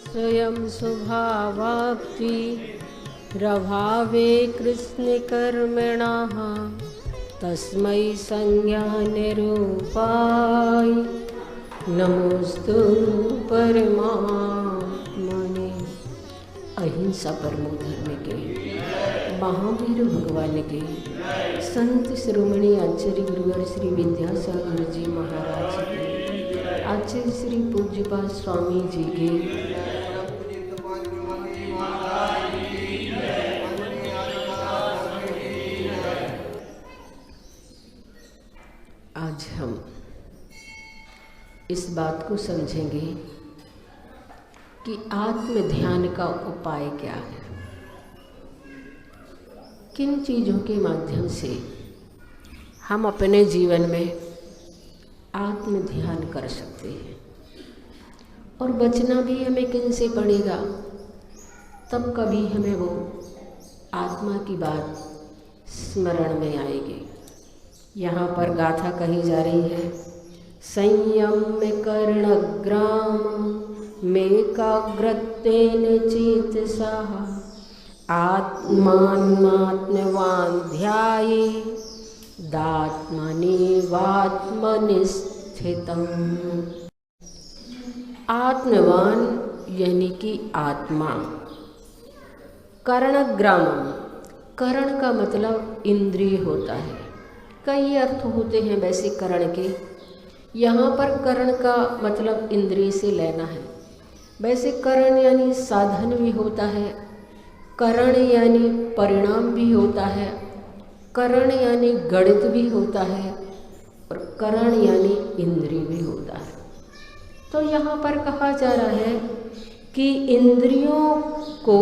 स्वयं स्वभावाप्ति प्रभावे कृष्णकर्मणः तस्मै संज्ञानिरूपाय नमोस्तु परमात्मने। अहिंसा परमो धर्म के महावीर भगवान के संत शिरोमणि आचार्य गुरुवर श्री विद्यासागर जी महाराज के आचार्य श्री पूज्यपाद स्वामी जी के आज हम इस बात को समझेंगे कि आत्म ध्यान का उपाय क्या है, किन चीज़ों के माध्यम से हम अपने जीवन में आत्म ध्यान कर सकते हैं, और बचना भी हमें किन से पड़ेगा, तब कभी हमें वो आत्मा की बात स्मरण में आएगी। यहाँ पर गाथा कही जा रही है, संयम्य कर्णग्राम मेकाग्रतेन चेतसा आत्मात्मवान् ध्यायेदात्मनेवात्मनि स्थितम्। आत्मवान यानी कि आत्मा, कर्णग्रामम, कर्ण का मतलब इंद्रिय होता है। कई अर्थ होते हैं वैसे कर्ण के, यहाँ पर कर्ण का मतलब इंद्रिय से लेना है। वैसे कर्ण यानी साधन भी होता है, कर्ण यानी परिणाम भी होता है, कर्ण यानी गणित भी होता है, और कर्ण यानी इंद्रिय भी होता है। तो यहाँ पर कहा जा रहा है कि इंद्रियों को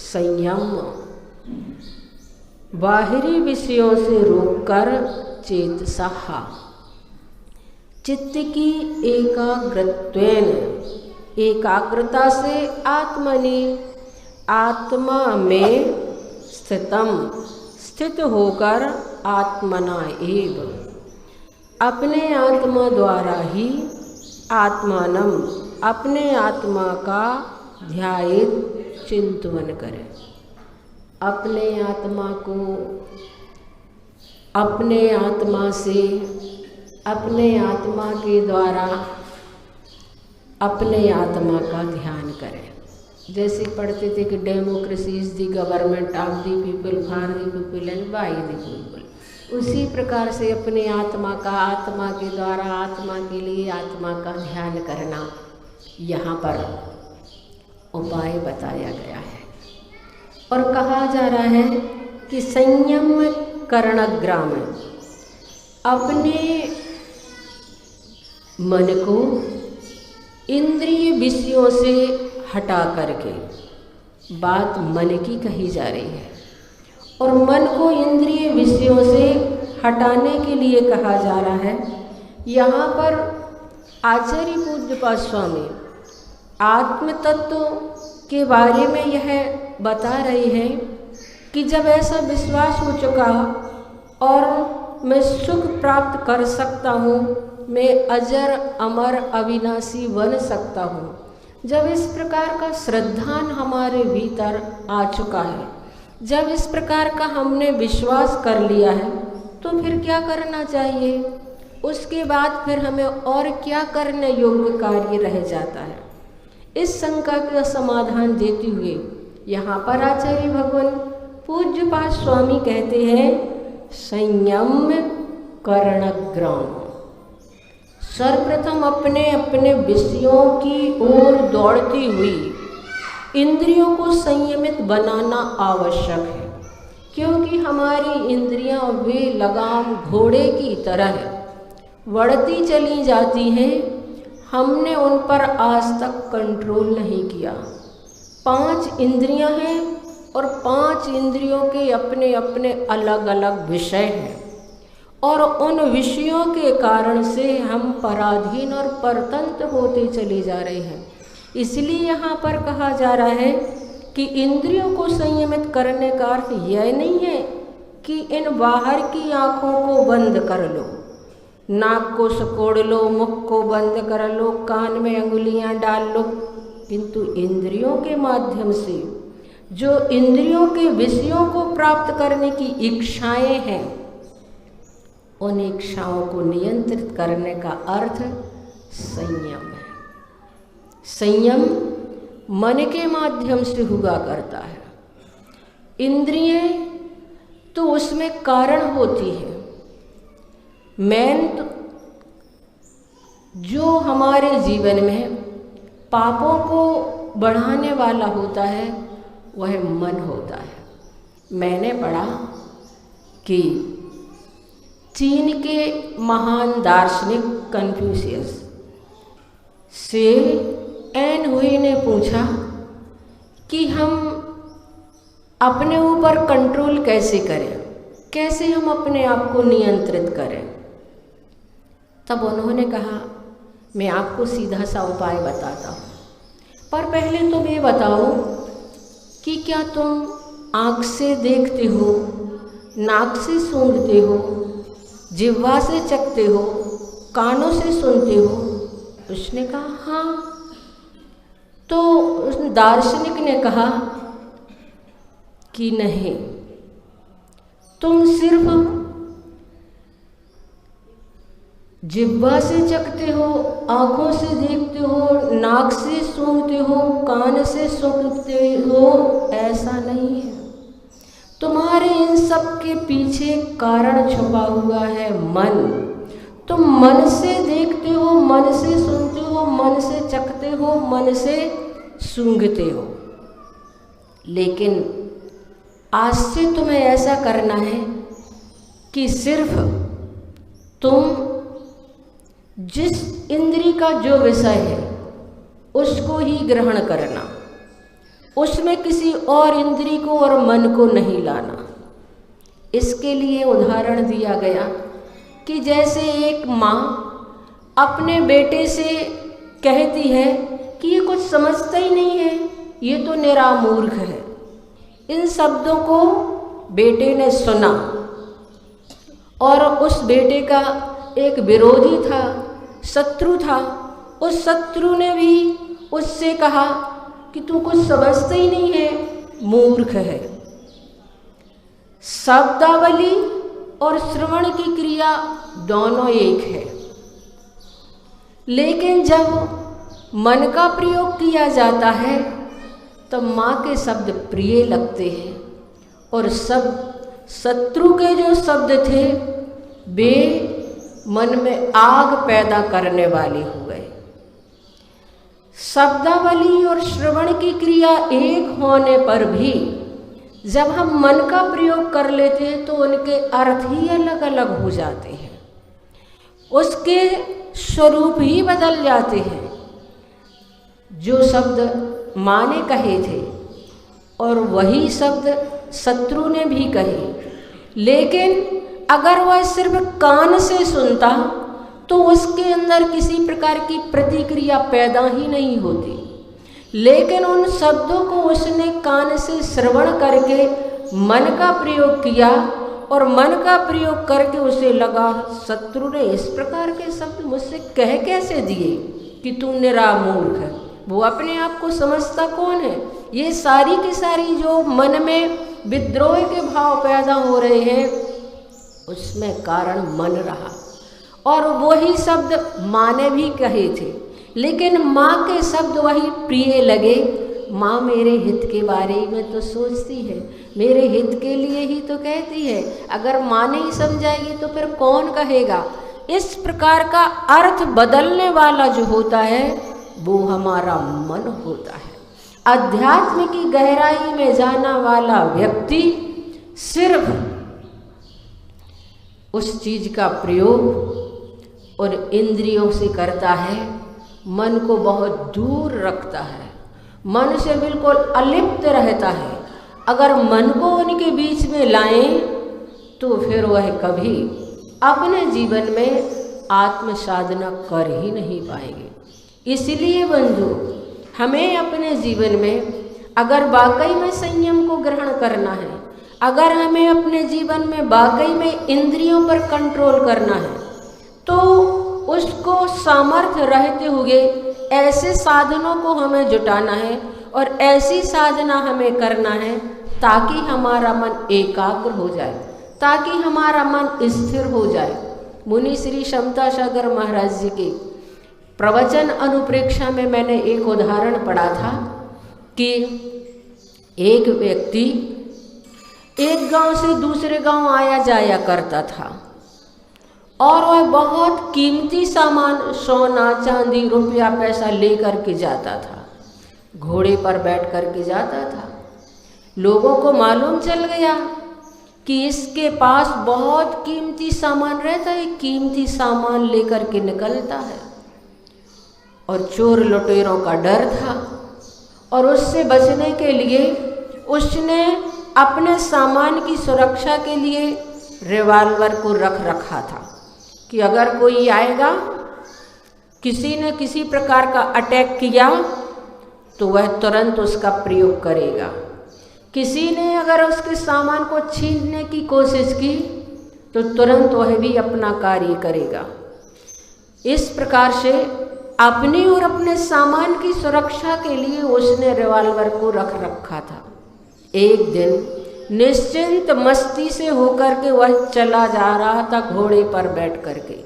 संयम, बाहरी विषयों से रोककर चेतसा, चित्त की एकाग्रता से आत्मनि, आत्मा में स्थित होकर आत्मना एव, अपने आत्मा द्वारा ही आत्मानम, अपने आत्मा का ध्यायेत, चिंतन करें। अपने आत्मा को अपने आत्मा से, अपने आत्मा के द्वारा अपने आत्मा का ध्यान करें। जैसे पढ़ते थे कि democracy is the government of the people, for the people and by the people. उसी प्रकार से अपने आत्मा का, आत्मा के द्वारा आत्मा के लिए आत्मा का ध्यान करना यहाँ पर उपाय बताया गया है। और कहा जा रहा है कि संयम कर्णग्राम, अपने मन को इंद्रिय विषयों से हटा करके, बात मन की कही जा रही है, और मन को इंद्रिय विषयों से हटाने के लिए कहा जा रहा है। यहाँ पर आचार्य पूज्यपाद स्वामी आत्म तत्व के बारे में यह बता रहे हैं कि जब ऐसा विश्वास हो चुका और मैं सुख प्राप्त कर सकता हूँ, मैं अजर अमर अविनाशी बन सकता हूँ, जब इस प्रकार का श्रद्धान हमारे भीतर आ चुका है, जब इस प्रकार का हमने विश्वास कर लिया है, तो फिर क्या करना चाहिए? उसके बाद फिर हमें और क्या करने योग्य कार्य रह जाता है? इस शंका का समाधान देते हुए यहाँ पर आचार्य भगवान पूज्यपाद स्वामी कहते हैं, संयम कर्णग्राम, सर्वप्रथम अपने अपने विषयों की ओर दौड़ती हुई इंद्रियों को संयमित बनाना आवश्यक है, क्योंकि हमारी इंद्रियां वे लगाम घोड़े की तरह बढ़ती चली जाती हैं, हमने उन पर आज तक कंट्रोल नहीं किया। 5 इंद्रियां हैं और 5 इंद्रियों के अपने अपने अलग अलग विषय हैं, और उन विषयों के कारण से हम पराधीन और परतंत्र होते चले जा रहे हैं। इसलिए यहाँ पर कहा जा रहा है कि इंद्रियों को संयमित करने का अर्थ यह नहीं है कि इन बाहर की आँखों को बंद कर लो, नाक को सिकोड़ लो, मुख को बंद कर लो, कान में अंगुलियां डाल लो, किंतु इंद्रियों के माध्यम से जो इंद्रियों के विषयों को प्राप्त करने की इच्छाएं हैं, उन इच्छाओं को नियंत्रित करने का अर्थ संयम है। संयम मन के माध्यम से हुआ करता है। इंद्रियें तो उसमें कारण होती है। मेन तो जो हमारे जीवन में पापों को बढ़ाने वाला होता है वह मन होता है। मैंने पढ़ा कि चीन के महान दार्शनिक कन्फ्यूशियस से एन हुई ने पूछा कि हम अपने ऊपर कंट्रोल कैसे करें, कैसे हम अपने आप को नियंत्रित करें। तब उन्होंने कहा, मैं आपको सीधा सा उपाय बताता हूँ, पर पहले तुम ये बताओ कि क्या तुम आँख से देखते हो, नाक से सूंघते हो, जिह्वा से चखते हो, कानों से सुनते हो? उसने कहा हाँ। तो उस दार्शनिक ने कहा कि नहीं, तुम सिर्फ जिह्वा से चखते हो, आँखों से देखते हो, नाक से सूंघते हो, कान से सुनते हो, ऐसा नहीं है। तुम्हारे इन सब के पीछे कारण छुपा हुआ है मन। तुम मन से देखते हो, मन से सुनते हो, मन से चखते हो, मन से सूंघते हो, लेकिन आज से तुम्हें ऐसा करना है कि सिर्फ तुम जिस इंद्री का जो विषय है उसको ही ग्रहण करना, उसमें किसी और इंद्री को और मन को नहीं लाना। इसके लिए उदाहरण दिया गया कि जैसे एक माँ अपने बेटे से कहती है कि ये कुछ समझता ही नहीं है, ये तो निरा मूर्ख है। इन शब्दों को बेटे ने सुना और उस बेटे का एक विरोधी था, शत्रु था। उस शत्रु ने भी उससे कहा कि तू कुछ समझता ही नहीं है, मूर्ख है। शब्दावली और श्रवण की क्रिया दोनों एक है, लेकिन जब मन का प्रयोग किया जाता है तब माँ के शब्द प्रिय लगते हैं और सब शत्रु के जो शब्द थे वे मन में आग पैदा करने वाले हुए। शब्दावली और श्रवण की क्रिया एक होने पर भी जब हम मन का प्रयोग कर लेते हैं तो उनके अर्थ ही अलग अलग हो जाते हैं, उसके स्वरूप ही बदल जाते हैं। जो शब्द माँ ने कहे थे और वही शब्द शत्रु ने भी कहे, लेकिन अगर वह सिर्फ कान से सुनता तो उसके अंदर किसी प्रकार की प्रतिक्रिया पैदा ही नहीं होती, लेकिन उन शब्दों को उसने कान से श्रवण करके मन का प्रयोग किया और मन का प्रयोग करके उसे लगा शत्रु ने इस प्रकार के शब्द मुझसे कह कैसे दिए कि तू निरा मूर्ख है। वो अपने आप को समझता कौन है? ये सारी की सारी जो मन में विद्रोह के भाव पैदा हो रहे हैं उसमें कारण मन रहा। और वही शब्द माँ ने भी कहे थे, लेकिन माँ के शब्द वही प्रिय लगे। माँ मेरे हित के बारे में तो सोचती है, मेरे हित के लिए ही तो कहती है, अगर माँ नहीं समझाएगी तो फिर कौन कहेगा। इस प्रकार का अर्थ बदलने वाला जो होता है वो हमारा मन होता है। अध्यात्म की गहराई में जाना वाला व्यक्ति सिर्फ उस चीज का प्रयोग और इंद्रियों से करता है, मन को बहुत दूर रखता है, मन से बिल्कुल अलिप्त रहता है। अगर मन को उनके बीच में लाएं तो फिर वह कभी अपने जीवन में आत्म साधना कर ही नहीं पाएंगे। इसलिए बंधु, हमें अपने जीवन में अगर वाकई में संयम को ग्रहण करना है, अगर हमें अपने जीवन में वाकई में इंद्रियों पर कंट्रोल करना है, तो उसको सामर्थ्य रहते हुए ऐसे साधनों को हमें जुटाना है और ऐसी साधना हमें करना है ताकि हमारा मन एकाग्र हो जाए, ताकि हमारा मन स्थिर हो जाए। मुनि श्री क्षमता सागर महाराज जी के प्रवचन अनुप्रेक्षा में मैंने एक उदाहरण पढ़ा था कि एक व्यक्ति एक गांव से दूसरे गांव आया जाया करता था और वह बहुत कीमती सामान, सोना चांदी रुपया पैसा लेकर के जाता था, घोड़े पर बैठ कर के जाता था। लोगों को मालूम चल गया कि इसके पास बहुत कीमती सामान रहता है, कीमती सामान लेकर के निकलता है। और चोर लुटेरों का डर था और उससे बचने के लिए उसने अपने सामान की सुरक्षा के लिए रिवॉल्वर को रख रखा था कि अगर कोई आएगा, किसी ने किसी प्रकार का अटैक किया तो वह तुरंत उसका प्रयोग करेगा। किसी ने अगर उसके सामान को छीनने की कोशिश की तो तुरंत वह भी अपना कार्य करेगा। इस प्रकार से अपनी और अपने सामान की सुरक्षा के लिए उसने रिवॉल्वर को रख रखा था। एक दिन निश्चिंत मस्ती से होकर के वह चला जा रहा था, घोड़े पर बैठ करके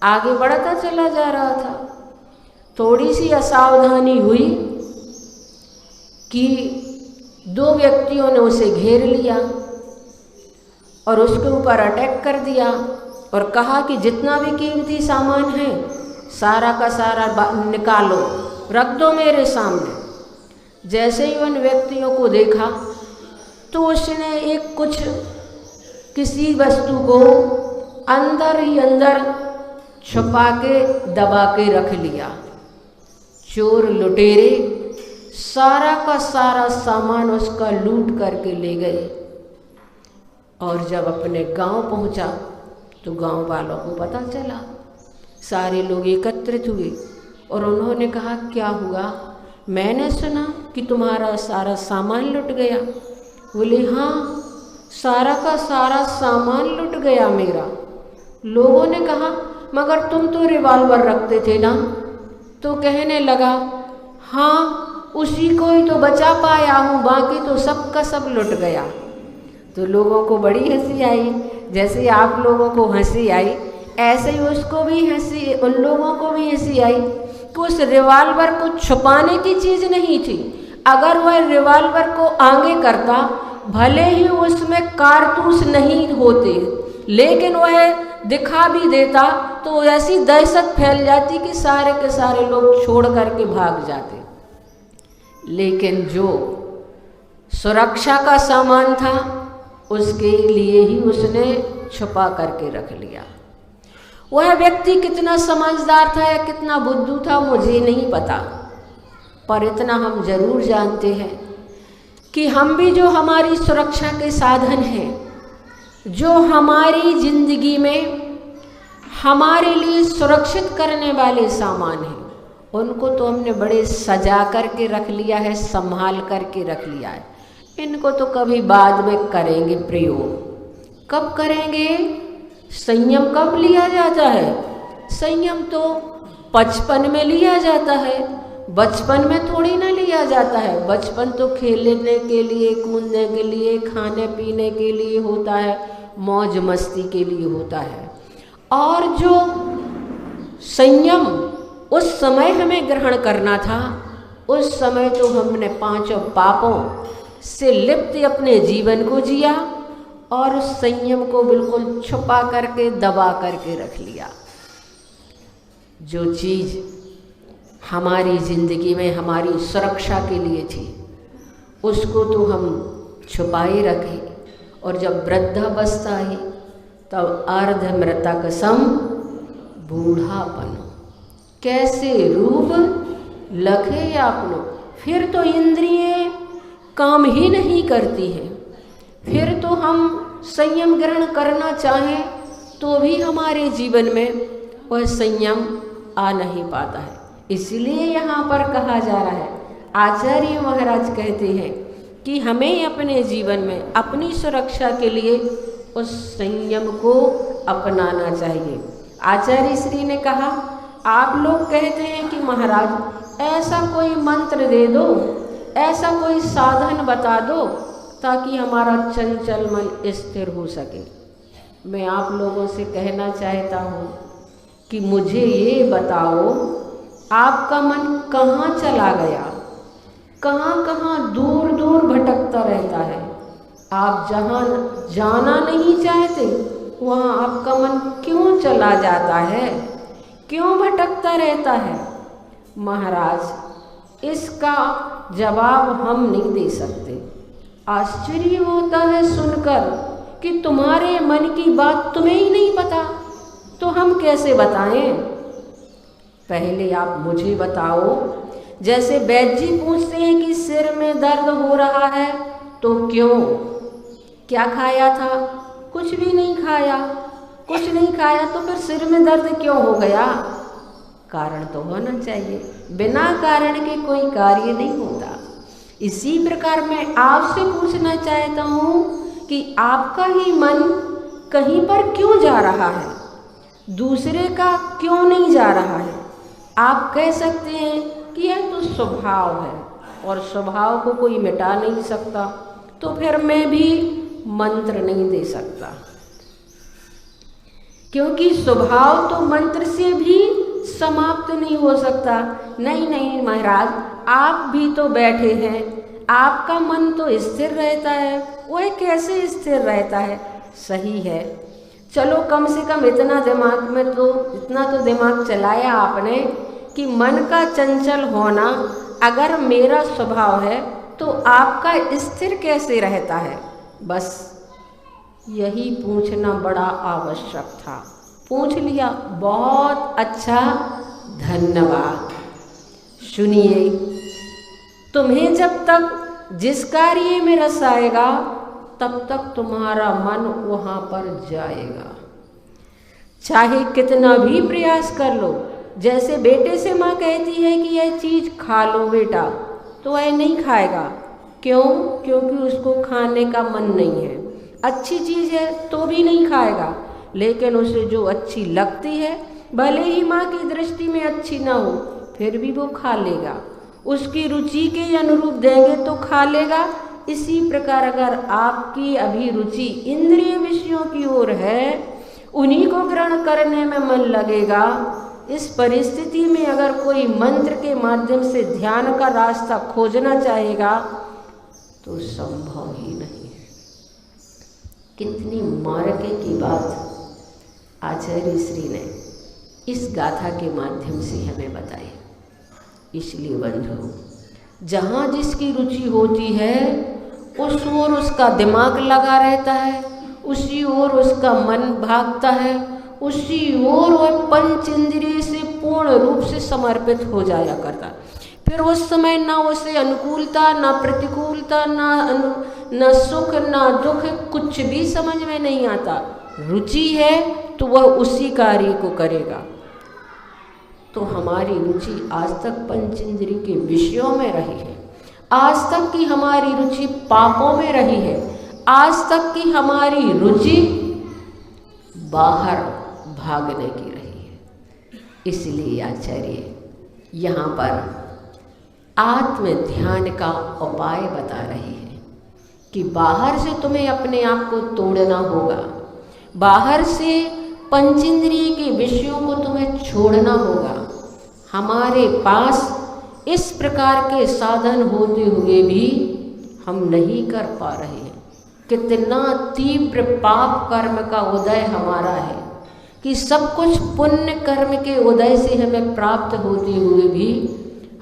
आगे बढ़ता चला जा रहा था। थोड़ी सी असावधानी हुई कि दो व्यक्तियों ने उसे घेर लिया और उसके ऊपर अटैक कर दिया और कहा कि जितना भी कीमती सामान है सारा का सारा निकालो, रख दो मेरे सामने। जैसे ही उन व्यक्तियों को देखा तो उसने एक कुछ किसी वस्तु को अंदर ही अंदर छुपा के दबा के रख लिया। चोर लुटेरे सारा का सारा सामान उसका लूट करके ले गए और जब अपने गांव पहुंचा तो गांव वालों को पता चला। सारे लोग एकत्रित हुए और उन्होंने कहा, क्या हुआ? मैंने सुना कि तुम्हारा सारा सामान लुट गया। बोले, हाँ, सारा का सारा सामान लुट गया मेरा। लोगों ने कहा, मगर तुम तो रिवॉल्वर रखते थे ना? तो कहने लगा, हाँ, उसी को ही तो बचा पाया हूँ, बाकी तो सब का सब लुट गया। तो लोगों को बड़ी हंसी आई। जैसे आप लोगों को हंसी आई ऐसे ही उसको भी हंसी, उन लोगों को भी हंसी आई कि उस रिवॉल्वर को छुपाने की चीज़ नहीं थी। अगर वह रिवॉल्वर को आगे करता, भले ही उसमें कारतूस नहीं होते, लेकिन वह दिखा भी देता तो ऐसी दहशत फैल जाती कि सारे के सारे लोग छोड़ करके भाग जाते। लेकिन जो सुरक्षा का सामान था उसके लिए ही उसने छुपा करके रख लिया। वह व्यक्ति कितना समझदार था या कितना बुद्धू था मुझे नहीं पता, पर इतना हम जरूर जानते हैं कि हम भी जो हमारी सुरक्षा के साधन हैं, जो हमारी जिंदगी में हमारे लिए सुरक्षित करने वाले सामान हैं, उनको तो हमने बड़े सजा करके रख लिया है, संभाल करके रख लिया है। इनको तो कभी बाद में करेंगे प्रयोग। कब करेंगे? संयम कब लिया जाता है? संयम तो 55 में लिया जाता है, बचपन में थोड़ी ना लिया जाता है। बचपन तो खेलने के लिए, कूदने के लिए, खाने पीने के लिए होता है, मौज मस्ती के लिए होता है। और जो संयम उस समय हमें ग्रहण करना था, उस समय तो हमने पांचों पापों से लिप्त अपने जीवन को जिया और उस संयम को बिल्कुल छुपा करके दबा करके रख लिया। जो चीज़ हमारी जिंदगी में हमारी सुरक्षा के लिए थी उसको तो हम छुपाए रखे, और जब वृद्धावस्था आई तब अर्धमृतक सम बूढ़ापन कैसे रूप लखे आपनो। फिर तो इंद्रियें काम ही नहीं करती हैं, फिर तो हम संयम ग्रहण करना चाहें तो भी हमारे जीवन में वह संयम आ नहीं पाता है। इसलिए यहाँ पर कहा जा रहा है, आचार्य महाराज कहते हैं कि हमें अपने जीवन में अपनी सुरक्षा के लिए उस संयम को अपनाना चाहिए। आचार्य श्री ने कहा, आप लोग कहते हैं कि महाराज ऐसा कोई मंत्र दे दो, ऐसा कोई साधन बता दो ताकि हमारा चंचल मन स्थिर हो सके। मैं आप लोगों से कहना चाहता हूँ कि मुझे ये बताओ, आपका मन कहाँ चला गया, कहाँ कहाँ दूर दूर भटकता रहता है। आप जहाँ जाना नहीं चाहते वहाँ आपका मन क्यों चला जाता है, क्यों भटकता रहता है? महाराज, इसका जवाब हम नहीं दे सकते। आश्चर्य होता है सुनकर कि तुम्हारे मन की बात तुम्हें ही नहीं पता, तो हम कैसे बताएं? पहले आप मुझे बताओ। जैसे वैद्य जी पूछते हैं कि सिर में दर्द हो रहा है तो क्यों, क्या खाया था? कुछ भी नहीं खाया। कुछ नहीं खाया तो फिर सिर में दर्द क्यों हो गया? कारण तो होना चाहिए, बिना कारण के कोई कार्य नहीं होता। इसी प्रकार मैं आपसे पूछना चाहता हूँ कि आपका ही मन कहीं पर क्यों जा रहा है, दूसरे का क्यों नहीं जा रहा है? आप कह सकते हैं कि यह तो स्वभाव है और स्वभाव को कोई मिटा नहीं सकता, तो फिर मैं भी मंत्र नहीं दे सकता, क्योंकि स्वभाव तो मंत्र से भी समाप्त नहीं हो सकता। नहीं नहीं महाराज, आप भी तो बैठे हैं, आपका मन तो स्थिर रहता है। वह कैसे स्थिर रहता है? सही है, चलो कम से कम इतना दिमाग चलाया आपने कि मन का चंचल होना अगर मेरा स्वभाव है तो आपका स्थिर कैसे रहता है? बस यही पूछना बड़ा आवश्यक था। पूछ लिया, बहुत अच्छा, धन्यवाद। सुनिए, तुम्हें जब तक जिस कार्य में रस आएगा तब तक तुम्हारा मन वहाँ पर जाएगा, चाहे कितना भी प्रयास कर लो। जैसे बेटे से माँ कहती है कि यह चीज़ खा लो बेटा, तो वह नहीं खाएगा। क्यों? क्योंकि उसको खाने का मन नहीं है। अच्छी चीज़ है तो भी नहीं खाएगा, लेकिन उसे जो अच्छी लगती है, भले ही माँ की दृष्टि में अच्छी ना हो, फिर भी वो खा लेगा। उसकी रुचि के अनुरूप देंगे तो खा लेगा। इसी प्रकार अगर आपकी अभिरुचि इंद्रिय विषयों की ओर है, उन्हीं को ग्रहण करने में मन लगेगा। इस परिस्थिति में अगर कोई मंत्र के माध्यम से ध्यान का रास्ता खोजना चाहेगा तो संभव ही नहीं है। कितनी मार्के की बात आचार्य श्री ने इस गाथा के माध्यम से हमें बताई। इसलिए बंधु, जहाँ जिसकी रुचि होती है उस ओर उसका दिमाग लगा रहता है, उसी ओर उसका मन भागता है, उसी ओर वह पंच इंद्रिय से पूर्ण रूप से समर्पित हो जाया करता। फिर उस समय ना उसे अनुकूलता, ना प्रतिकूलता, ना सुख, ना दुख, कुछ भी समझ में नहीं आता। रुचि है तो वह उसी कार्य को करेगा। तो हमारी रुचि आज तक पंच इंद्रिय के विषयों में रही है, आज तक की हमारी रुचि पापों में रही है, आज तक की हमारी रुचि बाहर भागने की रही है। इसलिए आचार्य यहाँ पर आत्म ध्यान का उपाय बता रहे हैं कि बाहर से तुम्हें अपने आप को तोड़ना होगा, बाहर से पंचेंद्रिय के विषयों को तुम्हें छोड़ना होगा। हमारे पास इस प्रकार के साधन होते हुए भी हम नहीं कर पा रहे हैं। कितना तीव्र पाप कर्म का उदय हमारा है कि सब कुछ पुण्य कर्म के उदय से हमें प्राप्त होते हुए भी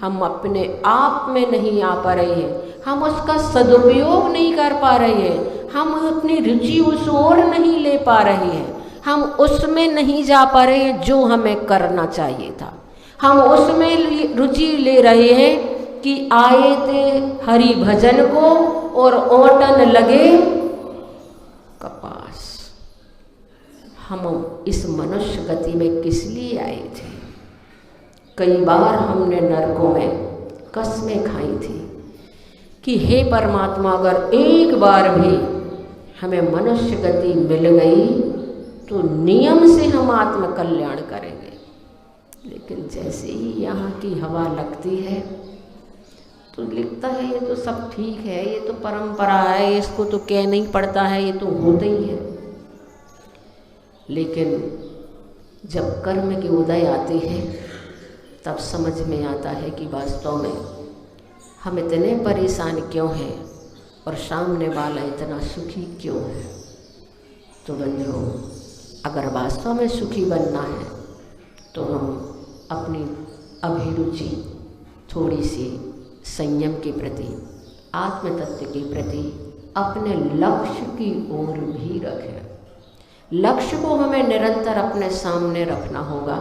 हम अपने आप में नहीं आ पा रहे हैं, हम उसका सदुपयोग नहीं कर पा रहे हैं, हम अपनी रुचि उस ओर नहीं ले पा रहे हैं, हम उसमें नहीं जा पा रहे हैं जो हमें करना चाहिए था। हम उसमें रुचि ले रहे हैं कि आए थे हरि भजन को और ओटन लगे कपास। हम इस मनुष्य गति में किस लिए आए थे? कई बार हमने नरकों में कसमें खाई थी कि हे परमात्मा, अगर एक बार भी हमें मनुष्य गति मिल गई तो नियम से हम आत्म कल्याण करेंगे। लेकिन जैसे ही यहाँ की हवा लगती है तो लिखता है ये तो सब ठीक है, ये तो परंपरा है, इसको तो कह नहीं पड़ता है, ये तो होता ही है। लेकिन जब कर्म के उदय आते हैं तब समझ में आता है कि वास्तव में हम इतने परेशान क्यों हैं और सामने वाला इतना सुखी क्यों है। तो बंधुओं, अगर वास्तव में सुखी बनना है तो हम अपनी अभिरुचि थोड़ी सी संयम के प्रति, आत्म तत्व के प्रति, अपने लक्ष्य की ओर भी रखें। लक्ष्य को हमें निरंतर अपने सामने रखना होगा।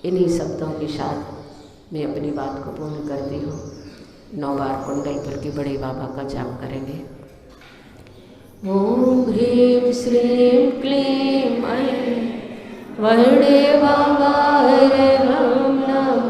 इन्हीं शब्दों के साथ मैं अपनी बात को पूर्ण करती हूँ। 9 बार कुंडलपुर के बड़े बाबा का जाप करेंगे। ओम ह्रीं श्रीं क्लीं ऐं वरदे बाबाय नमः।